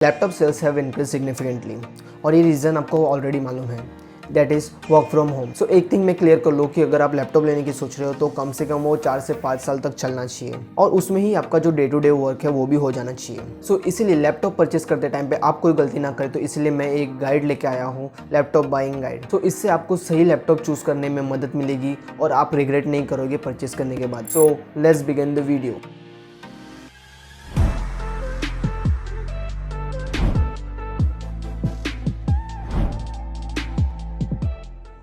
Laptop sales have increase significantly और ये reason आपको ऑलरेडी मालूम है, that is work from home. So एक थिंग मैं क्लियर कर लूँ कि अगर आप लैपटॉप लेने की सोच रहे हो तो कम से कम वो 4 से 5 साल तक चलना चाहिए और उसमें ही आपका जो डे टू डे वर्क है वो भी हो जाना चाहिए। सो इसीलिए लैपटॉप परचेस करते टाइम पे आप कोई गलती ना करें, तो इसलिए मैं एक गाइड लेके आया हूँ, लैपटॉप बाइंग गाइड। तो इससे आपको सही लैपटॉप चूज़ करने में मदद मिलेगी और आप रिग्रेट नहीं करोगे परचेस करने के बाद। So let's begin the video.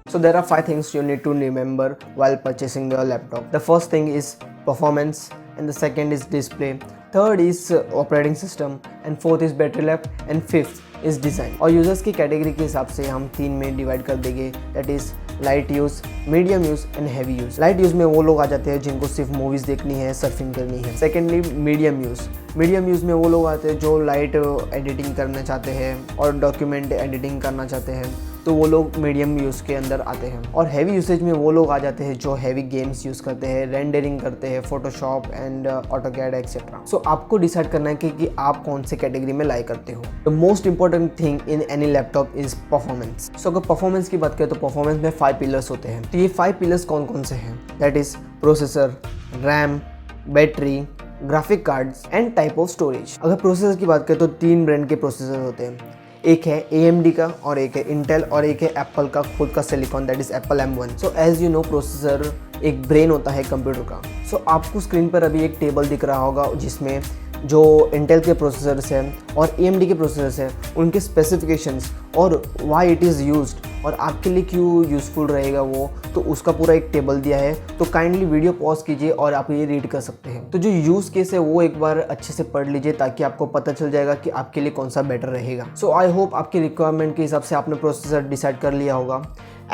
So there are 5 things you need to remember while purchasing your laptop. The first thing is performance, and the second is display, third is operating system, and fourth is battery life, and fifth is design. और users की category के हिसाब से हम 3 में divide कर देंगे, that is light use, medium use and heavy use. Light use में वो लोग आ जाते हैं जिनको सिर्फ मूवीज़ देखनी है, सर्फिंग करनी है। Secondly medium use, medium use में वो लोग आते हैं जो लाइट एडिटिंग करना चाहते हैं और डॉक्यूमेंट एडिटिंग करना चाहते हैं, तो वो लोग मीडियम यूज़ के अंदर आते हैं। और हैवी यूसेज में वो लोग आ जाते हैं जो हैवी गेम्स यूज़ करते हैं, रेंडरिंग करते हैं, फोटोशॉप एंड ऑटोकैड एक्सेट्रा। सो आपको डिसाइड करना है कि आप कौन से कैटेगरी में लाई करते हो। The most important thing in any laptop is performance. So अगर परफॉर्मेंस की बात करें तो परफॉर्मेंस में 5 पिलर्स होते हैं। तो ये 5 पिलर्स कौन कौन से हैं? That is processor, RAM, battery, graphic cards and type of storage. अगर प्रोसेसर की बात करें तो 3 ब्रांड के प्रोसेसर होते हैं, एक है AMD का और एक है इंटेल और एक है एप्पल का खुद का silicon, that is Apple M1। So as you know processor एक ब्रेन होता है कंप्यूटर का। सो आपको स्क्रीन पर अभी एक टेबल दिख रहा होगा जिसमें जो इंटेल के प्रोसेसर्स हैं और AMD के प्रोसेसर्स हैं उनके स्पेसिफिकेशंस और व्हाई इट इज़ यूज्ड और आपके लिए क्यों यूज़फुल रहेगा वो, तो उसका पूरा एक टेबल दिया है। तो काइंडली वीडियो पॉज कीजिए और आप ये रीड कर सकते हैं। तो जो यूज़ केस है वो एक बार अच्छे से पढ़ लीजिए ताकि आपको पता चल जाएगा कि आपके लिए कौन सा बेटर रहेगा। सो आई होप आपकी रिक्वायरमेंट के हिसाब से आपने प्रोसेसर डिसाइड कर लिया होगा।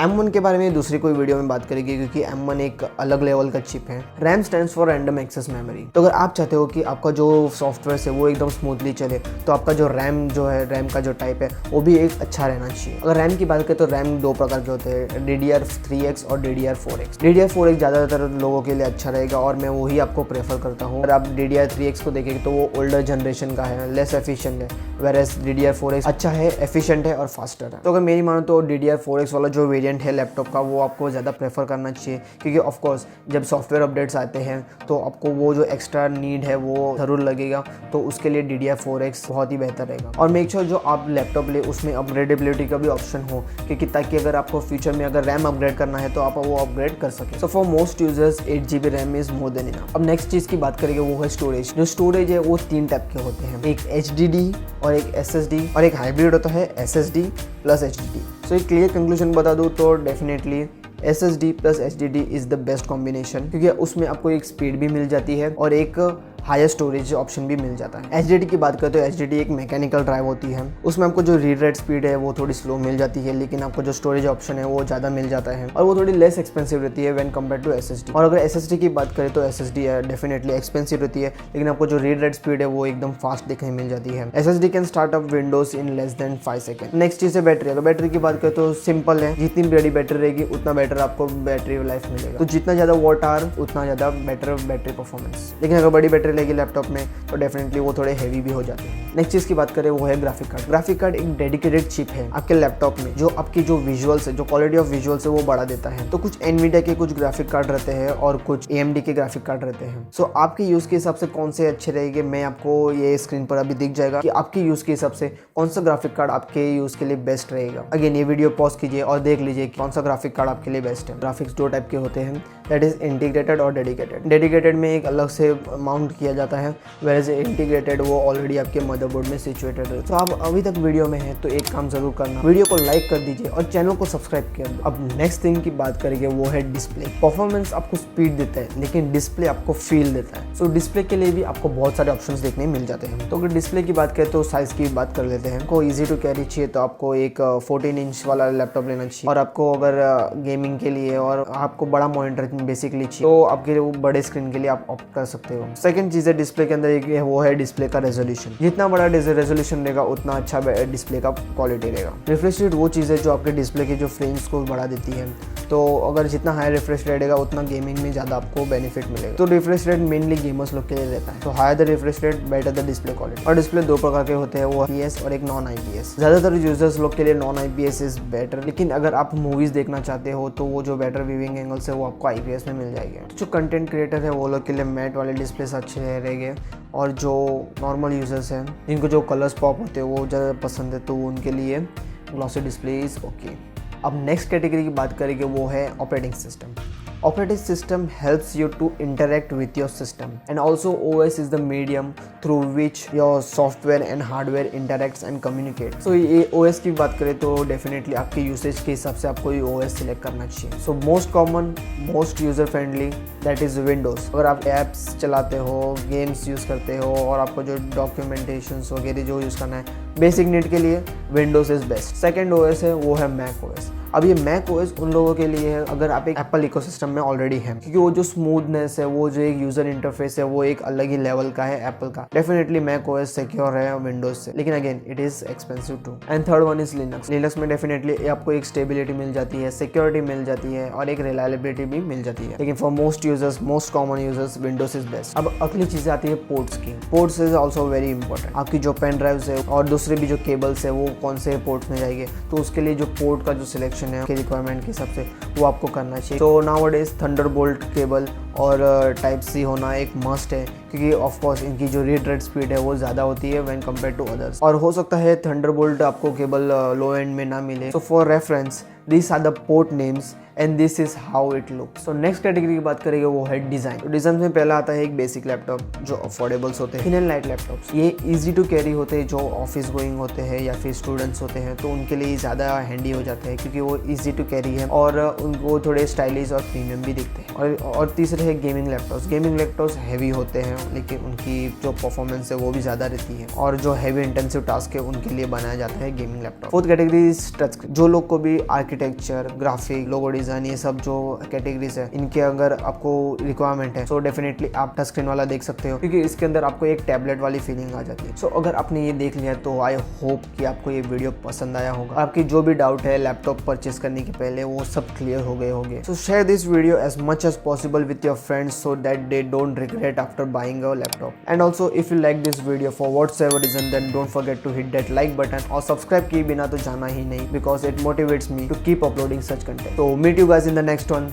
M1 के बारे में दूसरी कोई वीडियो में बात करेंगे क्योंकि M1 एक अलग लेवल का चिप है। RAM stands for random access memory. तो अगर आप चाहते हो कि आपका जो सॉफ्टवेयर है वो एकदम स्मूथली चले तो आपका जो रैम जो है, रैम का जो टाइप है वो भी एक अच्छा रहना चाहिए। अगर रैम की बात करें तो रैम 2 प्रकार के होते हैं, DDR3X और DDR4X। DDR4X ज़्यादातर लोगों के लिए अच्छा रहेगा और मैं वही आपको प्रेफर करता हूँ। अगर आप DDR3X को देखेंगे तो वो ओल्डर जनरेशन का है, लेस एफिशिएंट है, वेरएस DDR4X अच्छा है, एफिशिएंट है और फास्टर है। तो अगर मेरी मानो तो DDR4X वाला जो वेरिएंट है लैपटॉप का वो आपको ज़्यादा प्रेफर करना चाहिए क्योंकि ऑफ कोर्स जब सॉफ्टवेयर अपडेट्स आते हैं तो आपको वो जो एक्स्ट्रा नीड है वो ज़रूर लगेगा, तो उसके लिए DDR4X बहुत ही बेहतर रहेगा। और मेक श्योर जो आप लैपटॉप ले उसमें अपग्रेडेबिलिटी का भी ऑप्शन हो क्योंकि ताकि अगर आपको फ्यूचर में अगर रैम अपग्रेड करना है तो आप वो अपग्रेड कर सकें। So for most users 8 GB RAM is more than enough. अब नेक्स्ट चीज़ की बात करेंगे वो है स्टोरेज। जो स्टोरेज है वो 3 टाइप के होते हैं, एक HDD और एक SSD और एक हाइब्रिड होता है SSD प्लस HDD। सो एक क्लियर कंक्लूजन बता दूँ तो definitely SSD plus HDD is the best combination क्योंकि उसमें आपको एक स्पीड भी मिल जाती है और एक हायर स्टोरेज ऑप्शन भी मिल जाता है। HDD की बात करें तो HDD एक मैकेनिकल ड्राइव होती है, उसमें आपको जो रीड राइट स्पीड है वो थोड़ी स्लो मिल जाती है लेकिन आपको जो स्टोरेज ऑप्शन है वो ज़्यादा मिल जाता है और वो थोड़ी लेस एक्सपेंसिव रहती है व्हेन कंपेयर टू SSD। और अगर SSD की बात करें तो SSD डेफिनेटली एक्सपेंसिव रहती है लेकिन आपको जो रीड राइट स्पीड है वो एकदम फास्ट देखने मिल जाती है। SSD can start up Windows in less than 5 second. Next चीज़ है बैटरी। अगर बैटरी की बात करें तो सिंपल है, जितनी बड़ी बैटरी रहेगी उतना बेटर आपको बैटरी लाइफ मिलेगा। तो जितना ज़्यादा वॉट आवर उतना ज़्यादा बेटर बैटरी परफॉर्मेंस। लेकिन अगर बड़ी बैटरी लेगी लैपटॉप में तो डेफिनेटली वो थोड़े हैवी भी हो जाते हैं। नेक्स्ट चीज़ की बात करें वो है ग्राफिक कार्ड। ग्राफिक कार्ड एक डेडिकेटेड चिप है आपके लैपटॉप में जो आपकी जो विजुअल्स है, जो क्वालिटी ऑफ विजुअल्स है वो बढ़ा देता है। तो कुछ एनवीडिया के कुछ ग्राफिक कार्ड रहते हैं और कुछ AMD के ग्राफिक कार्ड रहते हैं। सो आपके यूज़ के हिसाब से कौन से अच्छे रहेंगे मैं आपको ये स्क्रीन पर अभी दिख जाएगा कि आपके यूज़ के हिसाब से कौन सा ग्राफिक कार्ड आपके यूज़ के लिए बेस्ट रहेगा। अगेन ये वीडियो पॉज कीजिए और देख लीजिए कौन सा ग्राफिक कार्ड आपके लिए बेस्ट है। ग्राफिक्स 2 टाइप के होते हैं, दैट इज इंटीग्रेटेड और डेडिकेटेड। डेडिकेटेड में एक अलग से माउंट किया जाता है, वेयर इंटीग्रेटेड वो ऑलरेडी आपके मदरबोर्ड में सिचुएटेड है। तो आप अभी तक वीडियो में है तो एक काम जरूर करना, वीडियो को लाइक कर दीजिए और चैनल को सब्सक्राइब कर दो। अब नेक्स्ट थिंग की बात करेंगे वो है डिस्प्ले। परफॉर्मेंस आपको स्पीड देता है लेकिन डिस्प्ले आपको फील देता है। सो डिस्प्ले के लिए भी आपको बहुत सारे ऑप्शंस देखने मिल जाते हैं। तो अगर डिस्प्ले की बात करें तो साइज की बात कर लेते हैं। को ईजी टू कैरी चाहिए तो आपको एक 14 इंच वाला लैपटॉप लेना चाहिए और आपको अगर गेमिंग के लिए और आपको बड़ा मॉनिटर बेसिकली चाहिए तो आपके बड़े स्क्रीन के लिए आप ऑप्ट कर सकते हो। सेकंड चीज़ है डिस्प्ले के अंदर एक वो है डिस्प्ले का रेजोल्यूशन। जितना बड़ा रेजोल्यूशन रहेगा उतना अच्छा डिस्प्ले का क्वालिटी रहेगा। रिफ्रेश रेट वो चीज़ है जो आपके डिस्प्ले के जो फ्रेम्स को बढ़ा देती है। तो अगर जितना हाई रिफ्रेश रेट रहेगा उतना गेमिंग में ज़्यादा आपको बेनिफिट मिलेगा। तो रिफ्रेश रेट मेनली गेमर्स लोग के लिए रहता है। तो higher the refresh rate better the display quality. और डिस्प्ले दो प्रकार के होते हैं, वो IPS और एक नॉन IPS। ज़्यादातर यूजर्स लोग के लिए नॉन IPS इज बेटर, लेकिन अगर आप मूवीज़ देखना चाहते हो तो वो जो बेटर व्यूइंग एंगल्स है वो आपको IPS में मिल जाएंगे। तो जो कंटेंट क्रिएटर है वो लोग के लिए मैट वाले डिस्प्ले अच्छे रहेंगे, और जो नॉर्मल यूजर्स हैं जिनको जो कलर्स पॉप होते हैं वो ज़्यादा पसंद है तो उनके लिए ग्लॉसी डिस्प्ले इज़ ओके। अब नेक्स्ट कैटेगरी की बात करेंगे, वो है operating system. Operating system helps you to interact with your system, and also OS is the medium through which your software and hardware interacts and communicate. So ये OS की बात करें तो डेफिनेटली आपके यूसेज के हिसाब से आपको ये OS सिलेक्ट करना चाहिए। So most common, most user friendly that is Windows. अगर आप ऐप्स चलाते हो, गेम्स यूज़ करते हो और आपको जो डॉक्यूमेंटेशन वगैरह जो यूज़ करना है बेसिक नीड के लिए, Windows is best. Second OS है वो है मैक OS। अब ये मैक OS उन लोगों के लिए है अगर आप एक एप्पल इकोसिस्टम में ऑलरेडी हैं, क्योंकि वो जो स्मूथनेस है, वो जो एक यूजर इंटरफेस है, वो एक अलग ही लेवल का है एप्पल का। डेफिनेटली मैक OS सिक्योर है विंडोज से, लेकिन again it is expensive too. And third one is Linux. Linux में डेफिनेटली आपको एक स्टेबिलिटी मिल जाती है, सिक्योरिटी मिल जाती है और एक रिलायबिलिटी भी मिल जाती है, लेकिन for most users, most common users, Windows is best. अब अगली चीज आती है पोर्ट्स की। Ports is also very important. आपकी जो पेन ड्राइव्स है और दूसरे भी जो केबल्स है वो कौन से पोर्ट्स में जाएंगे, तो उसके लिए जो पोर्ट का जो सिलेक्शन है रिक्वायरमेंट के हिसाब से वो आपको करना चाहिए। तो नाउअडेज थंडरबोल्ट केबल और टाइप C होना एक मस्ट है, क्योंकि ऑफ कोर्स इनकी जो रीड राइट स्पीड है वो ज़्यादा होती है व्हेन कंपेयर टू अदर्स। और हो सकता है थंडरबोल्ट आपको केबल लो एंड में ना मिले। So for reference this are the port names and this is how it look. So next category की बात करेंगे वो है डिज़ाइन। तो डिज़ाइन में पहला आता है एक बेसिक लैपटॉप जो अफोर्डेबल्स होते हैं, थिन एंड लाइट लैपटॉप्स। ये इजी टू कैरी होते हैं, जो ऑफिस गोइंग होते हैं या फिर स्टूडेंट्स होते हैं तो उनके लिए ज़्यादा हैंडी हो जाते हैं, क्योंकि वो इजी टू कैरी है और उनको थोड़े स्टाइलिश और प्रीमियम भी दिखते हैं। और तीसरे है gaming laptops. Gaming laptops heavy होते हैं, लेकिन उनकी जो परफॉर्मेंस है वो भी ज़्यादा रहती है, और जो हैवी इंटेंसिव टास्क है उनके लिए बनाया जाता है gaming laptop. Fourth category is touch screen. जो लोग को भी आर्किटेक्चर, ग्राफिक, लोगो डिज़ाइन, ये सब जो कैटेगरीज है, इनके अगर आपको रिक्वायरमेंट है, सो डेफिनेटली आप टच स्क्रीन वाला देख सकते हो, क्योंकि इसके अंदर आपको एक टैबलेट वाली फीलिंग आ जाती है। सो अगर आपने ये देख लिया तो आई होप कि आपको ये वीडियो पसंद आया होगा। आपकी जो भी डाउट है लैपटॉप परचेस करने के पहले वो सब क्लियर हो गए होंगे। So share this video as much as possible with your friends so that they don't regret after buying a laptop. And also if you like this video for whatsoever reason, then don't forget to hit that like button और subscribe किए बिना तो जाना ही नहीं, because it motivates me to keep uploading such content. So meet you guys in the next one.